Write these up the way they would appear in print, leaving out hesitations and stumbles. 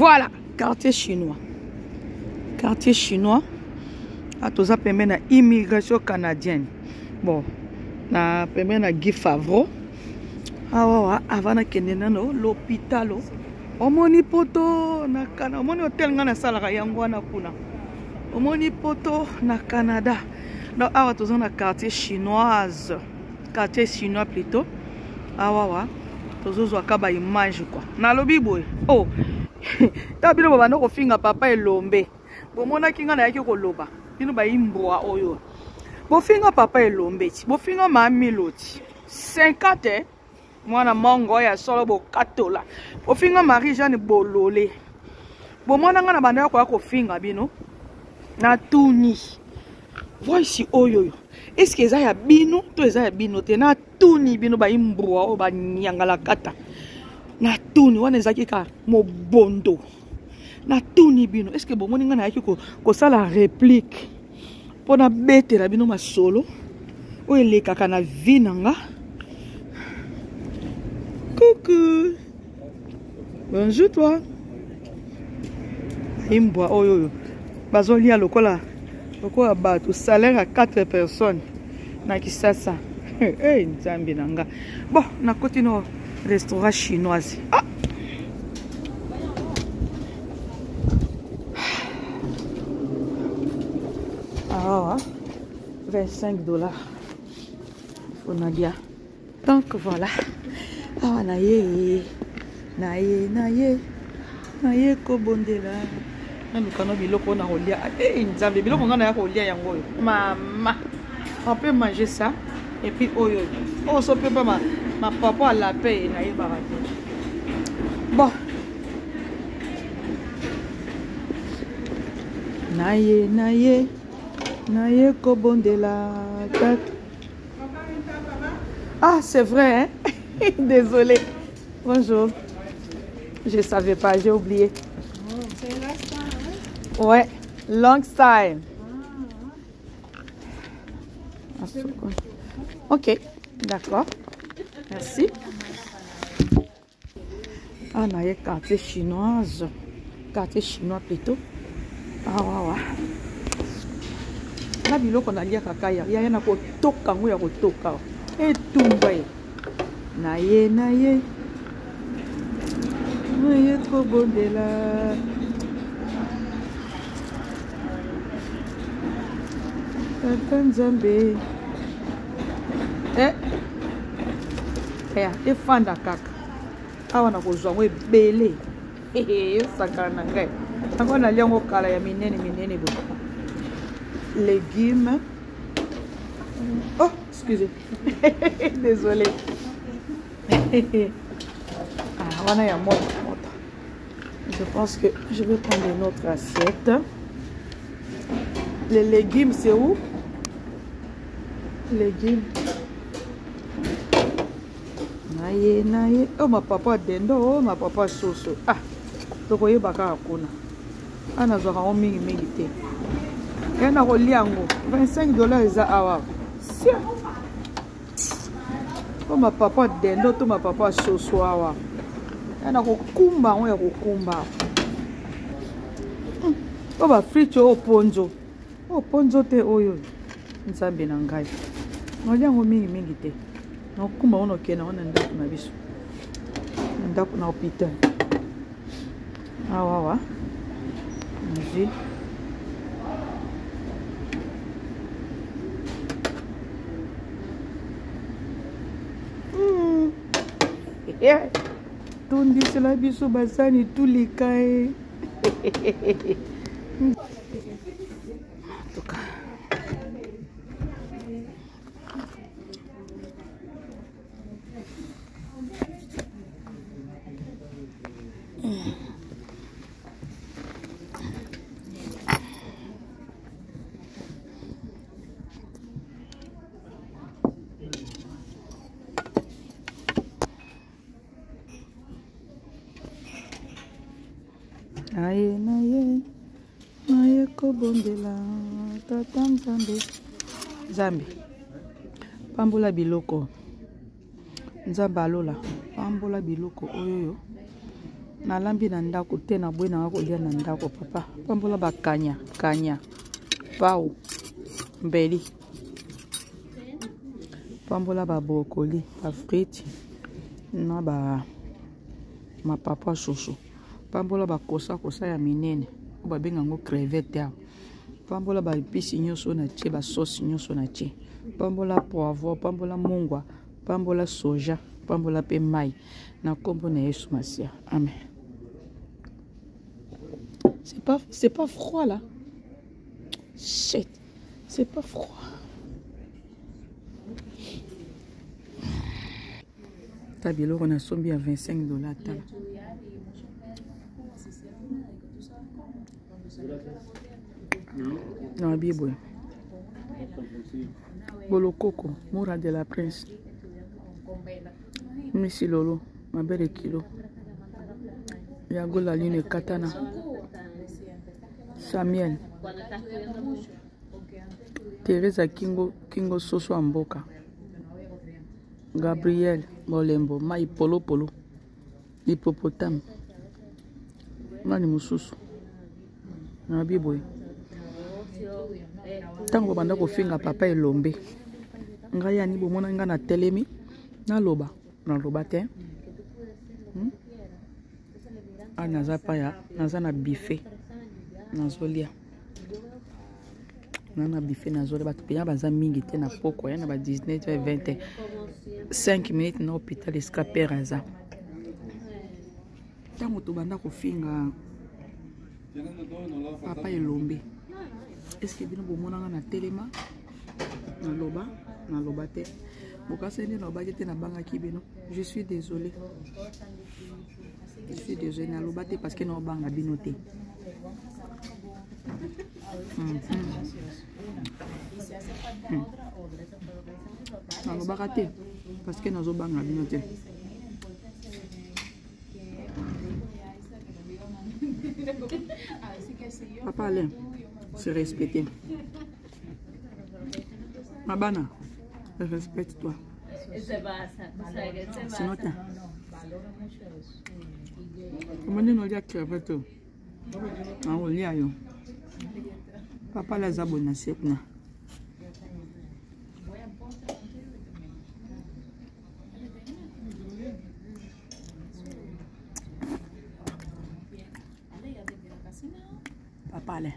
Voilà, quartier chinois. Quartier chinois. A toza pembe na immigration canadienne. Bon, na pembe na Guy Favreau. Awa avana kenena no l'hôpital. Omoni poto na Canada. Omoni hotel nga na salaka yango wana kuna. Omoni poto na Canada. Donc awa toza na quartier chinoise. Quartier chinois plutôt. Awa tozozwa ka ba image quoi. Na lobi boy. Oh. Ta bino baba ndoko finga papa elombe. Bomona kinga na yaki koloba. Bino ba imbwa oyo. Bo finga papa elombe. Bo finga mami loti. 50 mwana mongo ya solo bo katola. Bo finga Marie Jeanne Bololé. Bomona nga na banda ko finga bino. Na tuni. Voici oyo. Est-ce que ça ya bino to eza ya bino te na tuni bino ba imbwa o ba nyangala kata. Na tuni wana ezaki ka mobondo. Na tuni bino. Est-ce que bomoni nga na yaki ko sala réplique pona bete la bino masolo o elekaka na vie nanga. Coucou. Bonjour toi. Imbwa oyo. Bazolia lokola bato salaire à 4 personnes na Kisasa. Eh nzambi nanga. Bon, na côté no restaurant chinoise. Ah, 25 $. On a bien. Donc voilà. Ah naye ko bondela. Nous avons biloko na kolia. Eh nzambe biloko ngana ya kolia yango. Maman, on peut manger ça et puis oyo. Oh so peut pas ma papa à la paix na yeba. Bon. Naye ko bondela. Ah, c'est vrai hein. Désolé. Bonjour. Je savais pas, j'ai oublié. Ouais, long time. Ok, d'accord. Merci. Ah, on a un quartier chinoise. Quartier chinois plutôt. Ah, ouais. Là, biloko na lia kakaya. Ya na ko toka ngo ya ko toka. Et tumba. Naye trop bon de la. Nzambe efanda kaka awa na kozwa ngo ebele esakana na ngai yango nalia ngo kala ya minene bo légumes. Oh excusez. Désolé. Wana ya moto. Je pense que je vais prendre une autre assiette. Les légumes, c'est où? Légumes. Naye. Oh, ma papa dendo. Oh, ma papa soso. Ah, donc, vous baka akuna. Ana zora o mingi te. Yana ko liango. $25 eza awa. Sia. Oh, ma papa dendo to ma papa soso awa. Yana ko kumba ngo ya ko kumba. Oh, ba fricho o ponzo. Oh, ponzo te oyo. Nzambe na ngai. Noliango mingi te. Na kumba ono kena ona ndako na biso. Ndako na hôpital. Awa. Nzi. Tundi sela biso basani tulikae. Naye ko bondela tata Nzambe pambola biloko Nzambe alola pambola biloko oyoyo na lambi na ndako te na bwe na kolia na ndako papa. Pambola ba kanya pau mbeli. Pambola ba brocoli, ba frites na ba mapapa chouchou. Pambola ba kosa ya minene ba benga ngo crevette ya. Pambola ba épices nyonso na tie, ba sauce nyonso na tie. Pambola poivron, pambola mungwa, pambola soja, pambola pe mai na kombo na Yesu Masia. Amen. C'est pas froid là. Shit. C'est pas froid. Tabilo on a sombi à $25 tala. Non, bibo. Bolo coco, Moura de la Prince. Messi Lolo, ma belle kilo. Yago la ligne katana. Samuel. Teresa Kingo Soso Amboka. Gabriel Molembo, Mai Polo. Hippopotame. Mani mususu. Na biboy. Tango banda ko finga papa elombe. Ngai ani bomona nga na telemi na loba te. Naza paya, naza na buffet. Nazolia. Na buffet nazolia ba penya baza mingi te na poko ya na ba 19 20. 5 minutes na hôpital escaper aza. Tango to banda ko finga papa elombe. Est-ce que bino bomona na telema na loba te. Bokasene na ba jete na banga kibeno. Je suis désolé. Na loba te parce que na banga bino te. Na loba te parce que na zo banga bino te. Papa Alain, se respecter. Mabana, respecte-toi. Sinon, comment nous dire que on lit à yo. Papa la zabona sepna. Papa Alain.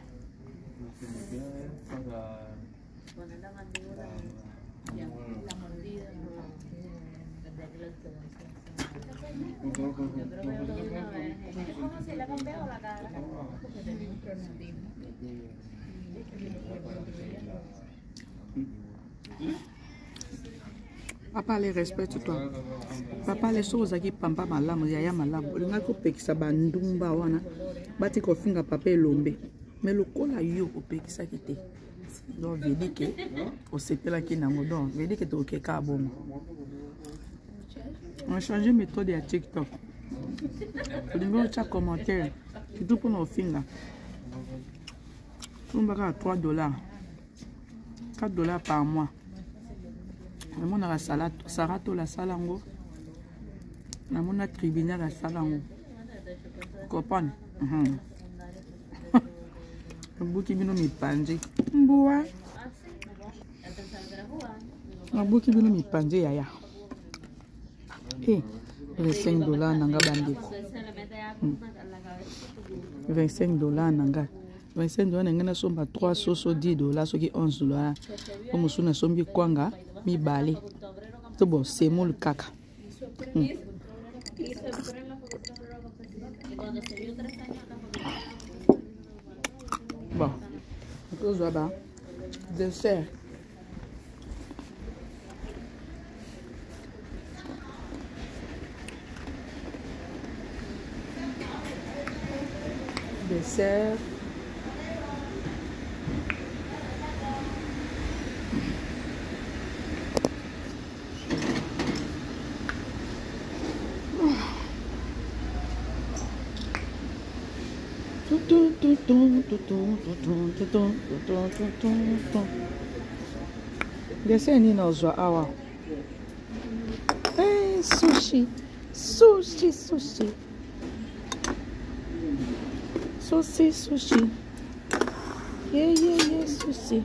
Papa les respecte-toi. Papa les choses qui pampa malamu yaya malamu. Linga ko pekisa bandumba wana. Bati ko finga papa elombe. Mais le kola yo ko pekisa kite. Donc veut dire que au sepela ki nango donc veut dire que to keka bomo. On a changé méthode à TikTok. Le numéro de commentaire, c'est tout pour nos filles. On va à $3. $4 par mois. On a la salade, Sarato la salango. On a tribunal la salango. Comprendre? Un bout qui vient me panger. Bois. Un bout qui vient me panger, yaya. Eh. $25 nanga bandeko. $25 nanga. $25 nanga na somba 3 soso $10 soki $11. Comme suna sombi kwanga mi bale. To bon semoule kaka. Bon. Tout ça ba. Dessert. Dessert. Dessert ni na ozwa awa. Sushi. Sushi, sushi. Yeah, sushi.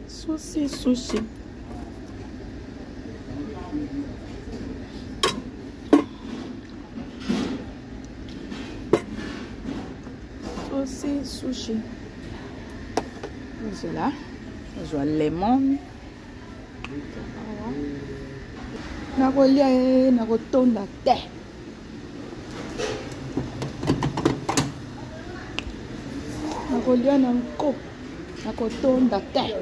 Sushi, sushi. Sushi, sushi. Voilà. Je vois lemon. Nakolia nakotonda te. Nakolia nanko. Nakotonda te.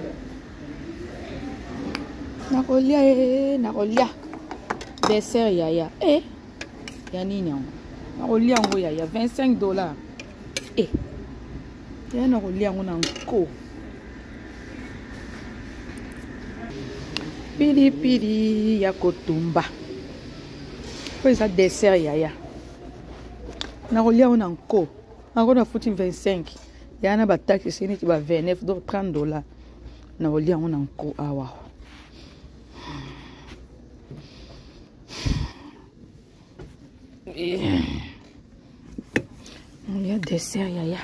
Nakolia. Dessert yaya. Yani nyango. Nakolia ngo yaya $25. Ya nakolia ngo nanko. Piri ya kotumba. Quoi ça dessert yaya. Nakolia ngo nanko. Nakona futi 25. Ya na ba taxe sini ti ba 29 donc $30. Nakolia ngo nanko awa. Il y a dessert yaya.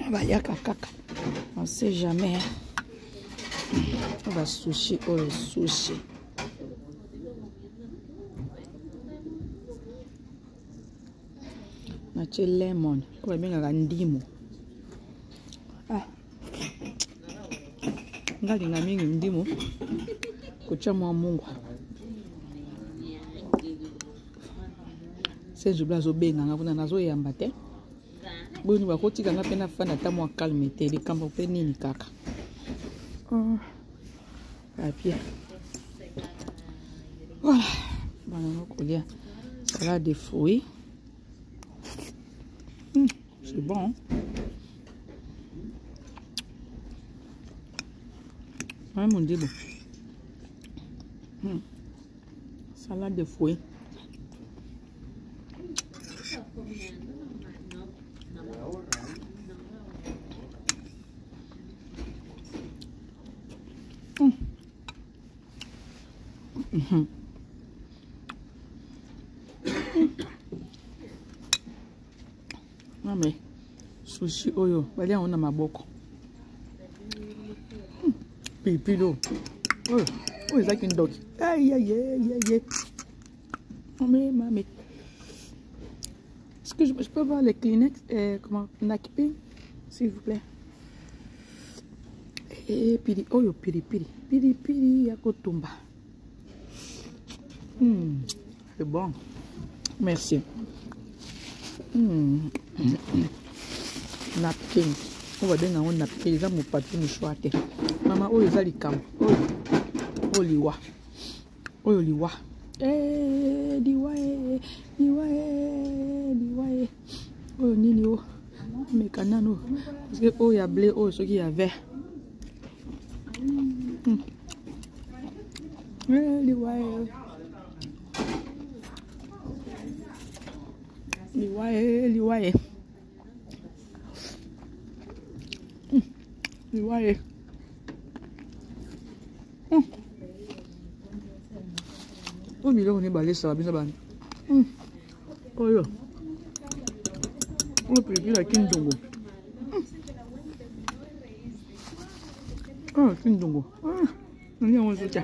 On va y a caca. On sait jamais. On va sushi sushi. Nache lemon. On va bien ndimo. Ngali ngamingi ndimo. Kucha mwa mungu. C'est du blazo benga ngakuna nazo yamba te. Boni bakoti kanga pena fana ta mwa calme te li kamba pe nini kaka. Papier. Voilà. Bon, on va salade de fruits. C'est bon. Ouais, mon dieu. Salade de fruits. Mame sushi oyo bali on a maboko. Pipilo. Oh, is like in dog. Yeah. Mame. Est-ce que je peux voir les Kleenex comment Nakipi s'il vous plaît. Et piri oyo piri ya kotumba. C'est bon. Merci. Napkin. On va donner un napkin. Ils ont mon papier mouchoir. Maman, oh, ils ont les cam. Oh, liwa. Liwa. Oh, nini, oh. Mais canano. Parce que, oh, il y a blé, oh, ce qu'il y avait. Liwa. Oh, mais là, on est balé, ça va bien, ça va. Oh, yo. Oh, puis la kindongo. Oh, kindongo. On est en soutien.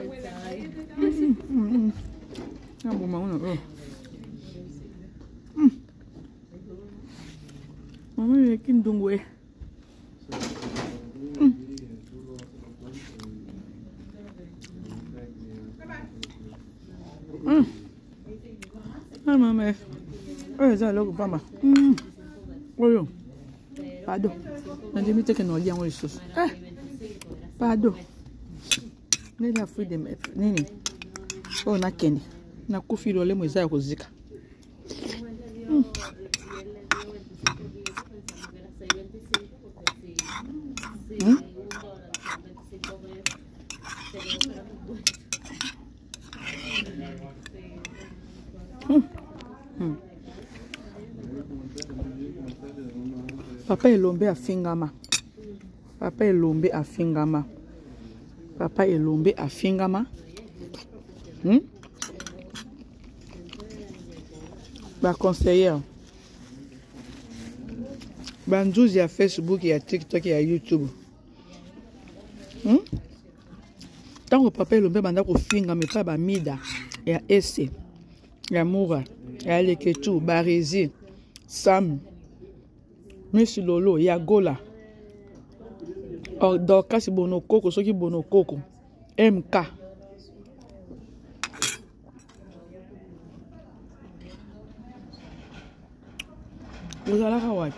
Ah, bon, maman, maman, il y a kindongo. Maman, oh, ça, là, papa. Oh, yo. Pardon. On dit que nous avons les sauces. Pardon. Nous avons fait des nini. Oh, na keni. Na kufi lole mweza ya kuzika. Papa elombe afingama. Papa Elombe a fingama. Ba conseiller. Banduzi ya Facebook, ya TikTok, ya YouTube. Tango Papa Elombe banda ko fingama pa ba mida ya ese. Ya Moura, ya Leketu, Barizi, Sam, Messi Lolo, ya Gola. Dorcas Bonokoko, Soki Bonokoko, MK. Vous allez voir.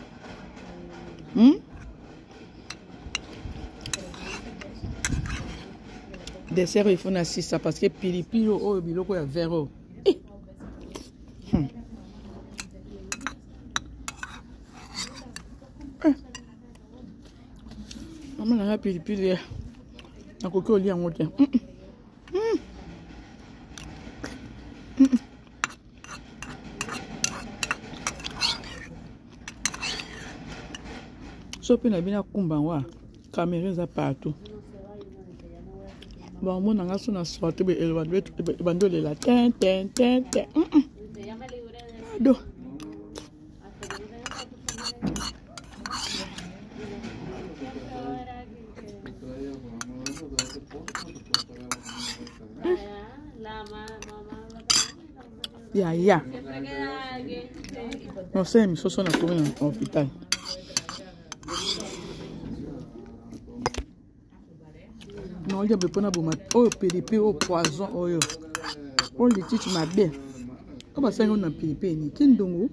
Dessert, il faut assister ça parce que pilipilo, oh, biloko ya vero. Maman n'a pas pilipili. Na koko li en wote. Sopi na bina kumba wa. Caméra za partout. Bon, mon anga sona sorti be elwandole la ten. Do. Ya. No sé, mi soso na come en hospital. Non, il y a besoin de bouma. Oh, péripi, oh, poison, oh, yo. Oh, les titres ma bien. Oh, bah, ça, on a péripi, ni kindongo.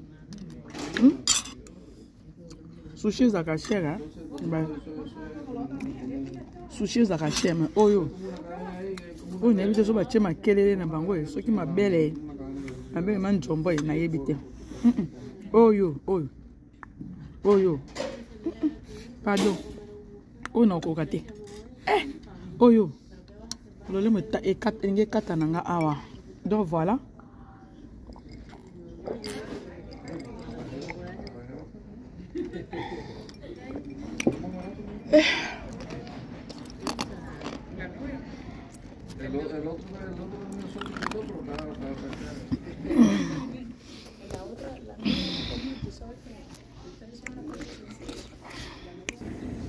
Sushi zakashera. Sushi zakashema. Oh, yo. Oh, il y a des choses qui ma kelele na bango. Ce qui m'a belle. Ma belle man jombo na yebite. Oh, yo. Oh, yo. Pardon. Oh, non, kokate. Oyo, le me ta et katananga awa. Donc voilà.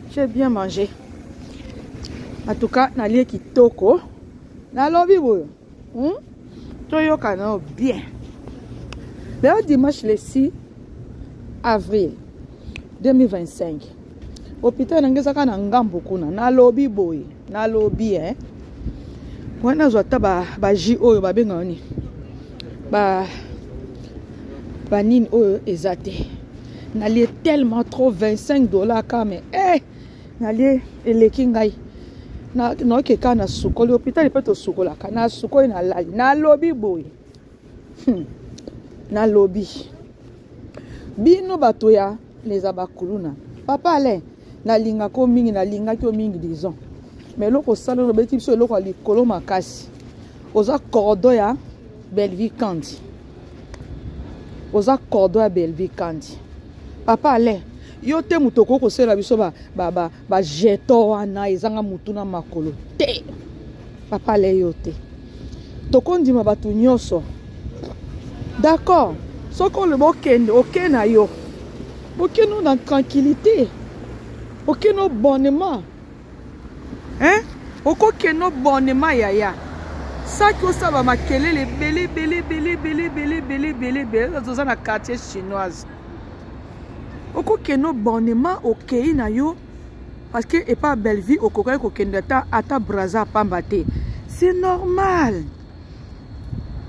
J'ai bien mangé. En tout cas, na lié kitoko. Na lobi boyo. Toyo kana bien. Le dimanche le 6 avril 2025. Hôpital nangeza kana ngambo kuna na lobi boy. Na lobi Wana zota ba ji oyo ba benga ni. Ba nini oyo ezate. Na lié tellement trop $25 quand même. Na lié eleki ngai. Na ke kana sukoli hôpital peut to sukola kana sukoli na lali na lobby boy na lobby bino bato ya les abakuluna papa ale na linga ko mingi na linga ko mingi disons mais loko sala no beti biso loko likolo makasi oza cordo ya Belleville Kandi oza cordo ya Belleville Kandi papa ale yo te mutoko ko sela biso ba jeto wana ezanga mutuna makolo te papa le yo te tokondima batu nyoso d'accord soko le bokende okena yo bokeno na tranquillité okeno bonnement okokeno bonnement yaya saki osaba makelele bele zoza na quartier chinoise okokeno bonnement okei na yo parce que et pas Belleville okokai kokende ata braza pamba te c'est normal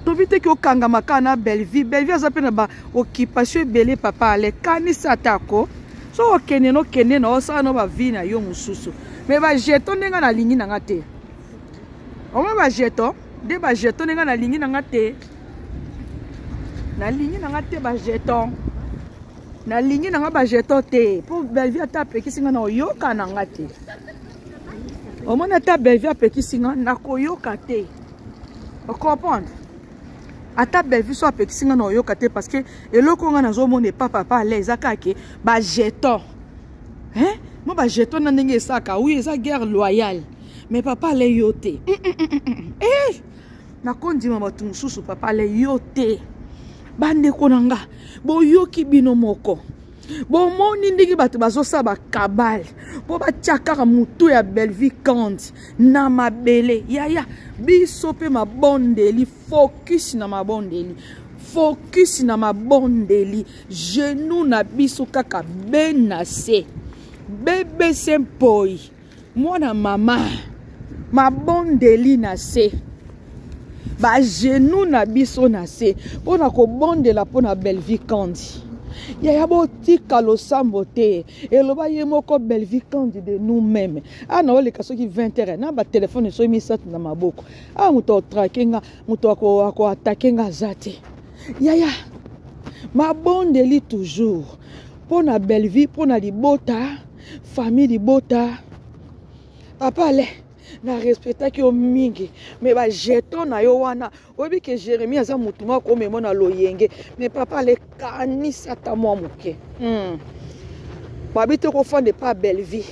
tobite ki okanga makana Belleville azape na ba occupation belé papa ale kanisa tako so okene no kene na osala no ba vie na yo mususu mais ba jeton ndenga na lingi na ngate oma ba jeton ndenga na lingi na ngate ba jeton na lingi na nga ba jeton te pour Belleville ata pekisinga na oyoka na ngate omona ata Belleville pekisinga na koyoka te o comprendre ata Belleville so pekisinga na oyoka te parce que eloko nga nazo mona papa les akake ba jeton mo ba jeton na ndenge esaka oui eza guerre loyale mais papa le yote. Eh, na kondi mama tumususu papa le yote. Bande konanga, bo yoki bino moko. Bo moni ndiki batu bazosa ba kabal. Bo ba tiakaka mutu ya Belleville Kant na mabele. Ya biso pe mabondeli, focus na mabondeli. Focus na mabondeli. Genou na biso kaka benase. Bebe sempoi. Mwana mama. Mabondeli nase. Ba genou na biso nase. Pona ko bondela pona Belleville Kant. Ya bo tika lo sambote. Et lo ba yemoko Belleville Kant de nous-mêmes. Ah na ole kaso ki 20h na ba téléphone so mi sat na maboko. Ah muto trakinga, muto ako atakenga zate. Ya ma bondeli toujours. Pona Belleville, pona libota, famille libota. Papa le na respecta ki o mingi, mais ba jeton na yo wana. Obi ke Jérémie aza mutuma ko memo na loyenge, mais papa le kanisa ta mwa muke. Babite ko fande pa Belleville.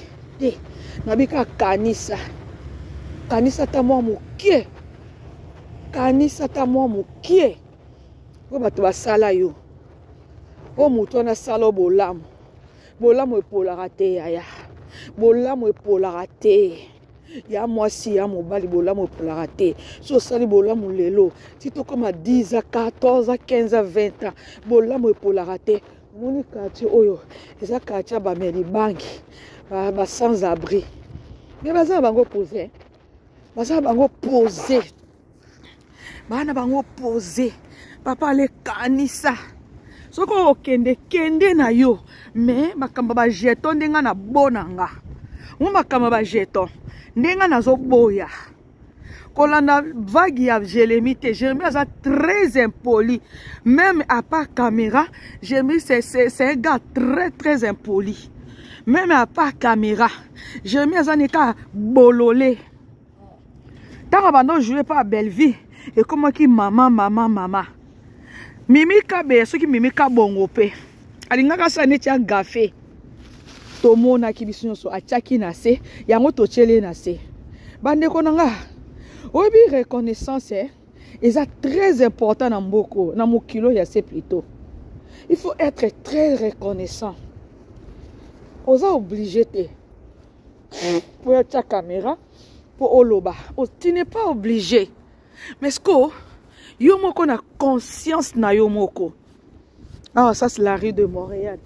Na bika kanisa. Kanisa ta mwa muke. Kanisa ta mwa muke. Ko bato basala yo. O mutu na sala bolamu. Bolamu epolara te yaya. Bolamu epolara te. Ya mwasi ya mobali bolamu epolara te. So sali bolamu lelo. Si to comme à 10 à 14 à 15 à 20 ans. Bolamu epolara te. Moni quartier oyo. Eza quartier ba meri banki. Ba sans abri. Mais baza bango poser. Baza bango poser. Bana bango poser. Papa le kanisa. Soko kende na yo. Mais makamba ba jeton ndenga na bonanga. Mo makamba ba jeton ndenga na zo boya. Kolanda vague ya Jérémie te. Jérémie a très impoli. Même à part caméra, Jérémie c'est un gars très impoli. Même à part caméra, Jérémie a neka bololé. Tant abandon jouer pas à Belleville. Et comment qui maman. Mimi kabe, ce qui mimi kabongo pe. Alingaka sa neti ya gafe. Tomona ki biso so achaki na se, yango to chele na se. Bande konanga. Obi reconnaissance est très important dans mboko, na mokilo ya se plutôt. Il faut être très reconnaissant. Oza obligé te. Pour ta caméra, pour oloba. Tu n'es pas obligé. Mais ce que yo moko na conscience na yo moko. Ah, ça c'est la rue de Montréal.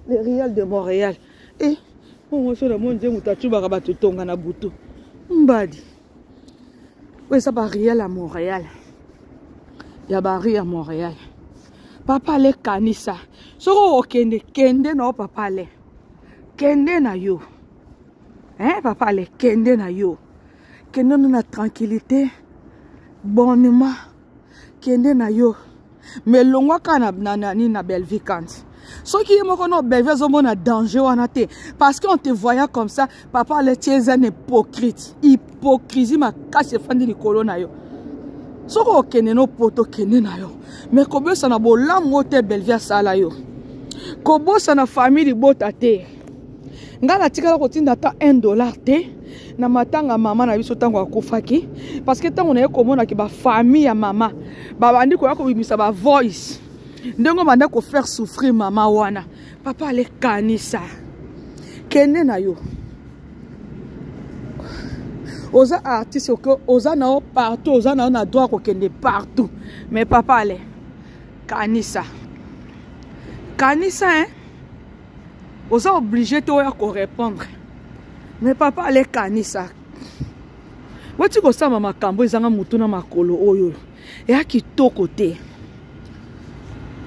Le Rial de Montréal. Eh, on se demande de mutachu barabatu tonga na butu. Mbadi. Oui, ça va Rial à Montréal. Ya ba rue à Montréal. Papa le kanisa. Soko kende no papa le. Kende na yo. Hein, papa le kende na yo. Kende na tranquillité. Bonnement. Kende na yo. Mais longwa kana na Belleville Kant. Ceux qui aiment qu'on a Belleville sont en danger wana te. Parce qu'on te voyant comme ça, papa le tient un hypocrite. Hypocrisie ma casse fandi ni colonna yo. Soko kende no poto kende na yo. Mais kobo sana bola mote Belleville sala yo. Kobo sana famille bota te. Ngala tika ko tinda ta $1 te. Na matanga mama na biso tango akufaki parce que tango na yekomona ki ba famille ya mama babandi ko yako bimisa ba voice ndengo banda ko faire souffrir mama wana papa le kanisa kene na yo oza artiste ko oza na partout oza na droit ko kende partout mais papa le kanisa hein oza obligé to ya ko répondre. Mais papa le kanisa. Wati ko sama makambo ezanga mutu na makolo oyo. Ya kitoko te.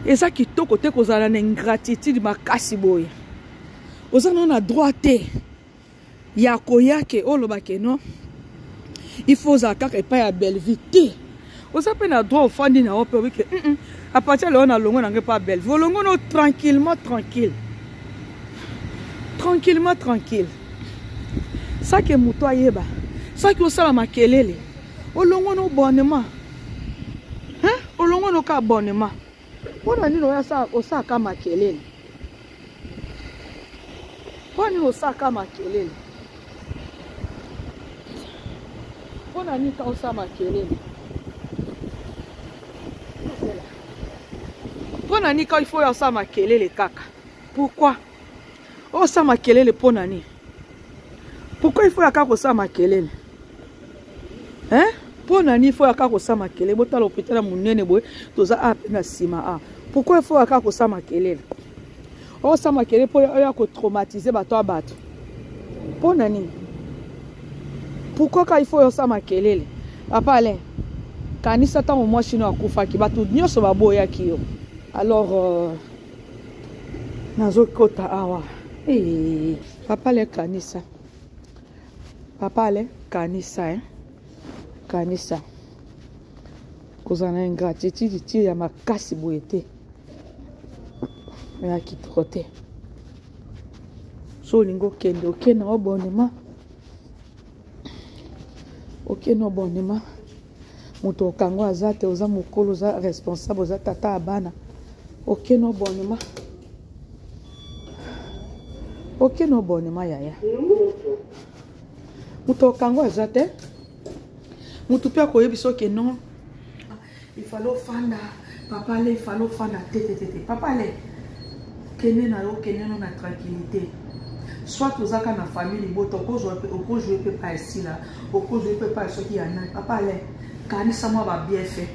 Eza kitoko te kozala na ingratitude makasi boye. Ozana na droit te. Ya koyake olobake non. Il faut zakaka pa ya Belleville te. Oza pe na droit ofandi na ope wike. À partir là on a longo na pas Belleville. Longo no tranquillement. Tranquille. Ça que muto ayeba. Ça que osala makelele. Olongo no bonnement. Hein? Olongo no ka bonnement. Pona nini oya osaka makelele. Pona nini osaka makelele. Pour nani quand ça m'a kelele. Pour nani quand il faut ça m'a kelele kaka. Pourquoi? Oh ça m'a kelele pour nani. Pourquoi il faut yakako ça m'a kelele? Hein? Pour nani il faut yakako ça m'a kelele. Bota l'hôpital munene boy toza a na sima a. Pourquoi il faut yakako ça m'a kelele? Oh ça m'a kelele pour yako traumatiser bato a bato. Pour nani? Pourquoi quand il faut ça m'a kelele? Papa allez. Kanisa ta mo chino akufa ki bato nyoso baboya kiyo. Alors nazo kota awa. Eh papa le kanisa. Papa le kanisa hein. Kanisa. Kozana ingratitude ti ya makasi boyete. Ya kitrote. So lingo kende okena obonema. Okena obonema. Muto kango azate oza mukolo za responsable oza tata abana. Okena obonema. Okena obonema yaya. Muto kango azate. Muto pia koyebiso ke non. Il fallait fanda. Papa le il fallait fanda tete. Papa le kene na yo kene no na tranquillité. Soit ozaka na famille boto ko jouer pe pas ici là. Oko jouer pe pas soki ya na. Papa le kanisa mwa ba bien fait.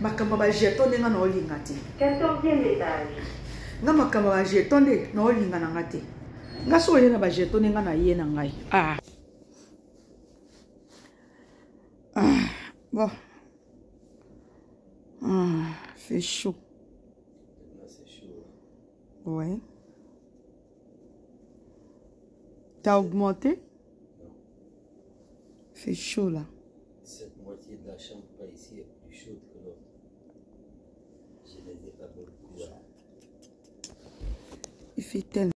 Makamba ba jeton nga na olinga te. 14e étage. Nga makamba ba jeton na olinga na ngate. Nga so yena ba jeton nga na ye na ngai. Ah. Bon. Fait chaud. C'est chaud. Ouais. T'as augmenté? Non. Fait chaud là. Cette moitié de la chambre pas ici est plus chaude que l'autre. Je n'ai pas beaucoup. Il fait tellement.